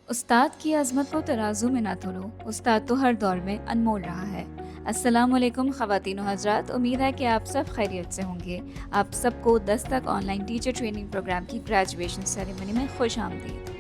उस्ताद की अज़मत को तराजू में ना तोलो, उस्ताद तो हर दौर में अनमोल रहा है। अस्सलामुअलैकुम ख़वातीन व हज़रात, उम्मीद है कि आप सब खैरियत से होंगे। आप सबको Dastak online teacher training programme की ग्रेजुएशन सेरेमनी में खुश आमदीद।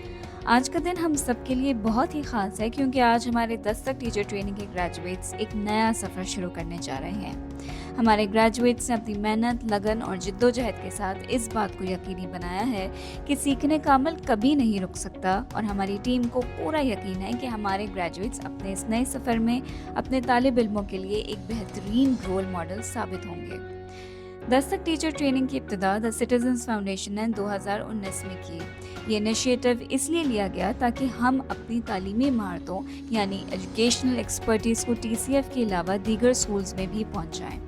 आज का दिन हम सब के लिए बहुत ही ख़ास है क्योंकि आज हमारे दस्तक टीचर ट्रेनिंग के ग्रेजुएट्स एक नया सफ़र शुरू करने जा रहे हैं। हमारे ग्रेजुएट्स ने अपनी मेहनत, लगन और जिद्दोजहद के साथ इस बात को यकीनी बनाया है कि सीखने का अमल कभी नहीं रुक सकता, और हमारी टीम को पूरा यकीन है कि हमारे ग्रेजुएट्स अपने इस नए सफ़र में अपने तालिब इल्मों के लिए एक बेहतरीन रोल मॉडल साबित होंगे। दस्तक टीचर ट्रेनिंग की इब्तिदा द सिटीजन्स फाउंडेशन ने 2019 में की। ये इनिशिएटिव इसलिए लिया गया ताकि हम अपनी तालीमी महारतों यानी एजुकेशनल एक्सपर्टीज़ को टीसीएफ के अलावा दीगर स्कूल्स में भी पहुंचाएं।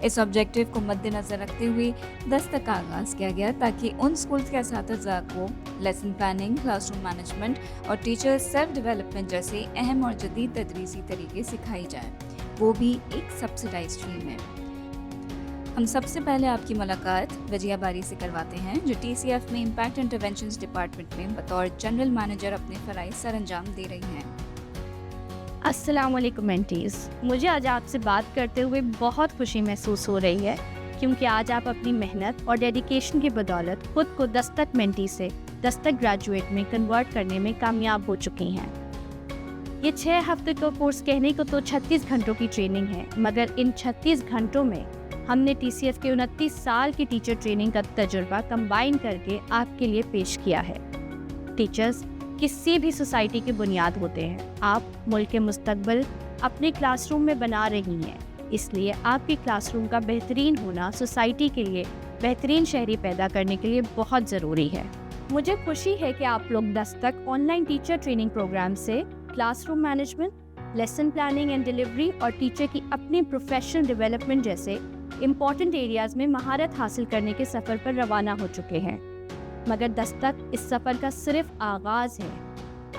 इस ऑब्जेक्टिव को मद्देनज़र रखते हुए दस्तक का आगाज़ किया गया ताकि उन स्कूल्स के असातिज़ा को लेसन प्लानिंग, क्लासरूम मैनेजमेंट और टीचर सेल्फ डेवलपमेंट जैसे अहम और जदीद तदरीसी तरीके सिखाई जाए, वो भी एक सब्सिडाइज स्ट्रीम में। हम सबसे पहले आपकी मुलाकात वजिया बारी से करवाते हैं, जो टीसीएफ में इम्पैक्ट इंटरवेंशंस डिपार्टमेंट में बतौर जनरल मैनेजर अपने फ़राइज़ सर अंजाम दे रही हैं। अस्सलाम वालेकुम मेंटीज़, मुझे आज आपसे बात करते हुए बहुत खुशी महसूस हो रही है क्योंकि आज आप अपनी मेहनत और डेडिकेशन की बदौलत खुद को दस्तक मेंटी से दस्तक ग्रेजुएट में कन्वर्ट करने में कामयाब हो चुकी हैं। ये 6 हफ्ते का कोर्स कहने को तो 36 घंटों की ट्रेनिंग है, मगर इन 36 घंटों में हमने टीसीएफ के 29 साल की टीचर ट्रेनिंग का तजुर्बा कंबाइन करके आपके लिए पेश किया है। टीचर्स किसी भी सोसाइटी की बुनियाद होते हैं। आप मुल्क के मुस्तकबिल अपने क्लासरूम में बना रही हैं, इसलिए आपकी क्लासरूम का बेहतरीन होना सोसाइटी के लिए बेहतरीन शहरी पैदा करने के लिए बहुत ज़रूरी है। मुझे खुशी है कि आप लोग Dastak online teacher training programme से classroom management, lesson planning and delivery और टीचर की अपनी प्रोफेशनल डेवलपमेंट जैसे इम्पॉर्टेंट एरियाज़ में महारत हासिल करने के सफ़र पर रवाना हो चुके हैं। मगर दस्तक इस सफ़र का सिर्फ आगाज़ है।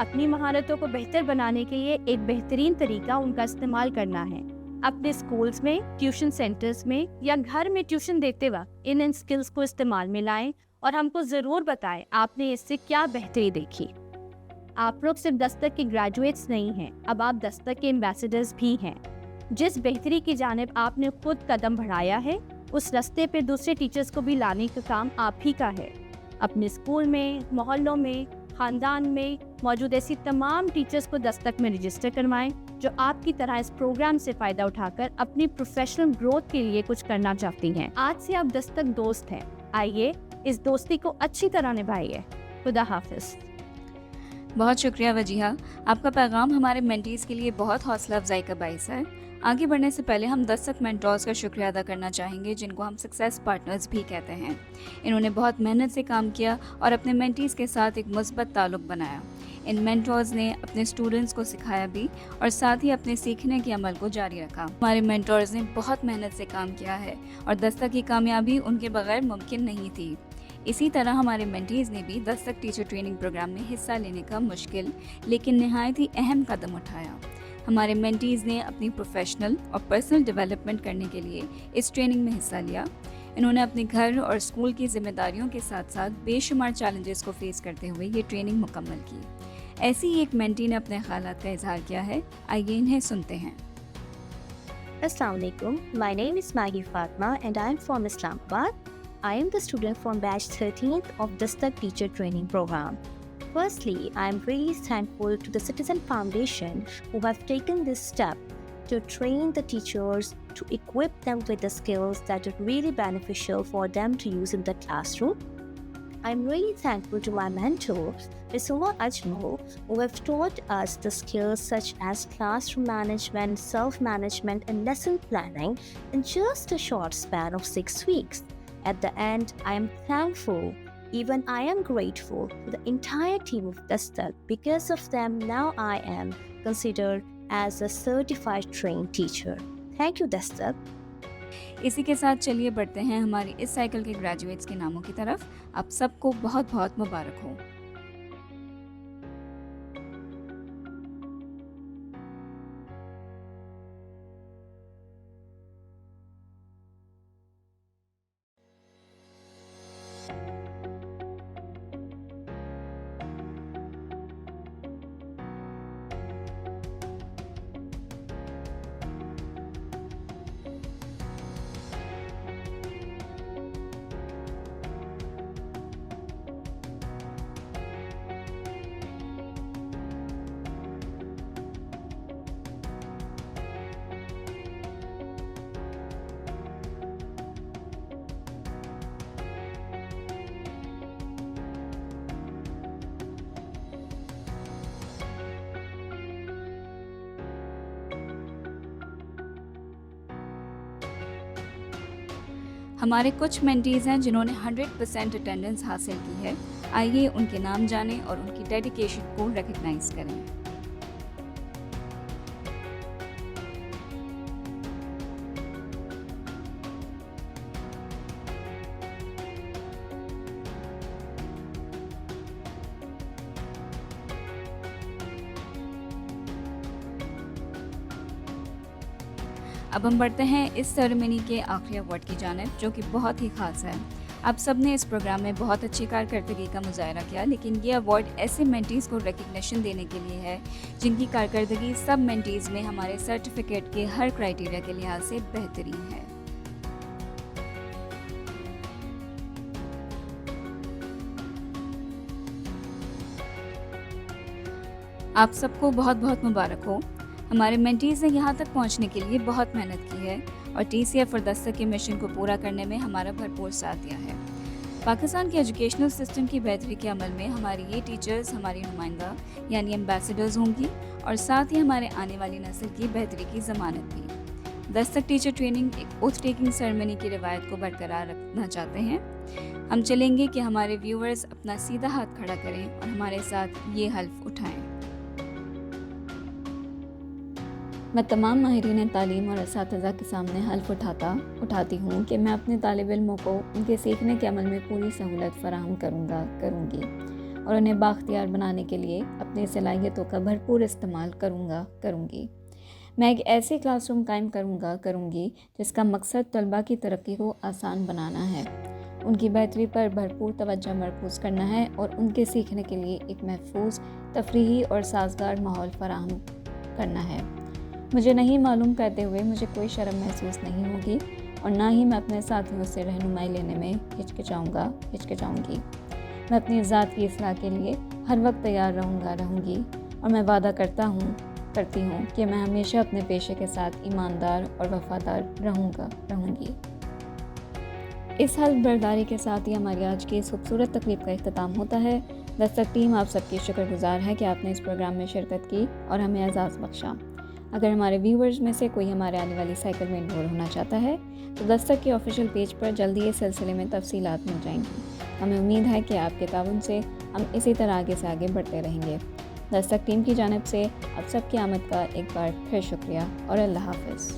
अपनी महारतों को बेहतर बनाने के लिए एक बेहतरीन तरीका उनका इस्तेमाल करना है। अपने स्कूल्स में, ट्यूशन सेंटर्स में या घर में ट्यूशन देते वक्त इन स्किल्स को इस्तेमाल में लाएं और हमको ज़रूर बताएं आपने इससे क्या बेहतरी देखी। आप लोग सिर्फ दस्तक के ग्रेजुएट्स नहीं हैं, अब आप दस्तक के एम्बेसडर्स भी हैं। जिस बेहतरी की जानिब आपने खुद कदम बढ़ाया है, उस रास्ते पे दूसरे टीचर्स को भी लाने का काम आप ही का है। अपने स्कूल में, मोहल्लों में, ख़ानदान में मौजूद ऐसी तमाम टीचर्स को दस्तक में रजिस्टर करवाएं जो आपकी तरह इस प्रोग्राम से फ़ायदा उठाकर अपनी प्रोफेशनल ग्रोथ के लिए कुछ करना चाहती हैं। आज से आप दस्तक दोस्त हैं, आइए इस दोस्ती को अच्छी तरह निभाइए। खुदा हाफिज़। बहुत शुक्रिया वजीहा, आपका पैगाम हमारे मेंटीज़ के लिए बहुत हौसला अफजाई का बाइस है। आगे बढ़ने से पहले हम दस्तक मेंटोर्स का शुक्रिया अदा करना चाहेंगे, जिनको हम सक्सेस पार्टनर्स भी कहते हैं। इन्होंने बहुत मेहनत से काम किया और अपने मेंटीज़ के साथ एक मुस्बत ताल्लुक बनाया। इन मेंटोर्स ने अपने स्टूडेंट्स को सिखाया भी और साथ ही अपने सीखने के अमल को जारी रखा। हमारे मेंटोर्स ने बहुत मेहनत से काम किया है और दस्तक की कामयाबी उनके बगैर मुमकिन नहीं थी। इसी तरह हमारे मेंटीज़ ने भी दस्तक टीचर ट्रेनिंग प्रोग्राम में हिस्सा लेने का मुश्किल लेकिन नहायत ही अहम कदम उठाया। हमारे मेंटीज़ ने अपनी प्रोफेशनल और पर्सनल डेवलपमेंट करने के लिए इस ट्रेनिंग में हिस्सा लिया। इन्होंने अपने घर और स्कूल की जिम्मेदारियों के साथ साथ बेशुमार चैलेंजेस को फेस करते हुए ये ट्रेनिंग मुकम्मल की। ऐसी ही एक मेंटी ने अपने ख्यालात का इजहार किया है, आइए इन्हें सुनते हैं। Assalamu alaikum. My name is Maggie Fatma and I am from Islamabad. I am the student from batch 13th of Dastak Teacher Training Program. Firstly, I am really thankful to the Citizen Foundation who have taken this step to train the teachers, to equip them with the skills that are really beneficial for them to use in the classroom. I'm really thankful to my mentor, Ms. Uma Ajmal, who have taught us the skills such as classroom management, self-management, and lesson planning in just a short span of 6 weeks. At the end, I am thankful, even I am grateful to the entire team of Dastak. Because of them, now I am considered as a certified trained teacher. Thank you, Dastak. इसी के साथ चलिए बढ़ते हैं हमारी इस cycle के graduates के नामों की तरफ। आप सबको बहुत बहुत मुबारक हो। ہمارے کچھ مینٹیز ہیں جنہوں نے 100% اٹینڈنس حاصل کی ہے. آئیے ان کے نام جانیں اور ان کی ڈیڈیکیشن کو ریکگنائز کریں. اب ہم بڑھتے ہیں اس سیریمنی کے آخری ایوارڈ کی جانب، جو کہ بہت ہی خاص ہے. آپ سب نے اس پروگرام میں بہت اچھی کارکردگی کا مظاہرہ کیا، لیکن یہ ایوارڈ ایسے مینٹیز کو ریکگنیشن دینے کے لیے ہے جن کی کارکردگی سب مینٹیز میں ہمارے سرٹیفکیٹ کے ہر کرائیٹیریا کے لحاظ سے بہترین ہے. آپ سب کو بہت بہت مبارک ہو. ہمارے مینٹیز نے یہاں تک پہنچنے کے لیے بہت محنت کی ہے اور TCF اور دستک کے مشن کو پورا کرنے میں ہمارا بھرپور ساتھ دیا ہے. پاکستان کے ایجوکیشنل سسٹم کی بہتری کے عمل میں ہماری یہ ٹیچرز ہماری نمائندہ یعنی ایمبیسڈرز ہوں گی اور ساتھ ہی ہمارے آنے والی نسل کی بہتری کی ضمانت بھی. دستک ٹیچر ٹریننگ ایک اوتھ ٹیکنگ سیریمنی کی روایت کو برقرار رکھنا چاہتے ہیں. ہم چلیں گے کہ ہمارے ویورز اپنا سیدھا ہاتھ کھڑا کریں اور ہمارے ساتھ یہ حلف اٹھائیں. میں تمام ماہرین تعلیم اور اساتذہ کے سامنے حلف اٹھاتی ہوں کہ میں اپنے طالب علموں کو ان کے سیکھنے کے عمل میں پوری سہولت فراہم کروں گی اور انہیں بااختیار بنانے کے لیے اپنی صلاحیتوں کا بھرپور استعمال کروں گی. میں ایک ایسی کلاس روم قائم کروں گی جس کا مقصد طلباء کی ترقی کو آسان بنانا ہے، ان کی بہتری پر بھرپور توجہ مرکوز کرنا ہے اور ان کے سیکھنے کے لیے ایک محفوظ، تفریحی اور سازگار ماحول فراہم کرنا ہے. مجھے نہیں معلوم کہتے ہوئے مجھے کوئی شرم محسوس نہیں ہوگی اور نہ ہی میں اپنے ساتھیوں سے رہنمائی لینے میں ہچکچاؤں گی. میں اپنی ذات کی اصلاح کے لیے ہر وقت تیار رہوں گی اور میں وعدہ کرتی ہوں کہ میں ہمیشہ اپنے پیشے کے ساتھ ایماندار اور وفادار رہوں گی. اس حلف برداری کے ساتھ ہی ہماری آج کی اس خوبصورت تقریب کا اختتام ہوتا ہے. دستک ٹیم آپ سب کی شکر گزار ہے کہ آپ نے اس پروگرام میں شرکت کی اور ہمیں اعزاز بخشا. اگر ہمارے ویورز میں سے کوئی ہمارے آنے والی سائیکل میں انرول ہونا چاہتا ہے تو دستک کے آفیشیل پیج پر جلدی اس سلسلے میں تفصیلات مل جائیں گی. ہمیں امید ہے کہ آپ کے تعاون سے ہم اسی طرح آگے سے آگے بڑھتے رہیں گے. دستک ٹیم کی جانب سے آپ سب کی آمد کا ایک بار پھر شکریہ اور اللہ حافظ.